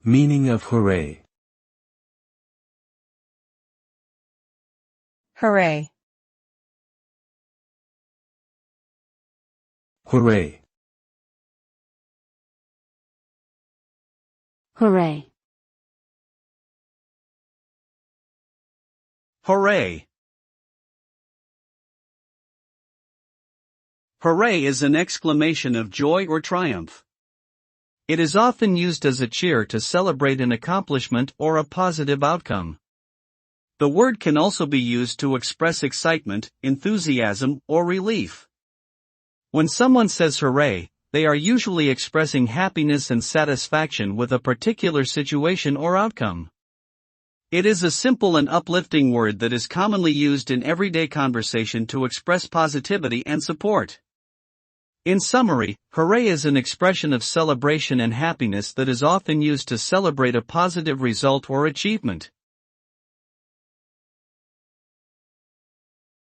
Meaning of hooray. Hooray. Hooray. Hooray. Hooray. Hooray is an exclamation of joy or triumph. It is often used as a cheer to celebrate an accomplishment or a positive outcome. The word can also be used to express excitement, enthusiasm, or relief. When someone says hooray, they are usually expressing happiness and satisfaction with a particular situation or outcome. It is a simple and uplifting word that is commonly used in everyday conversation to express positivity and support. In summary, hooray is an expression of celebration and happiness that is often used to celebrate a positive result or achievement.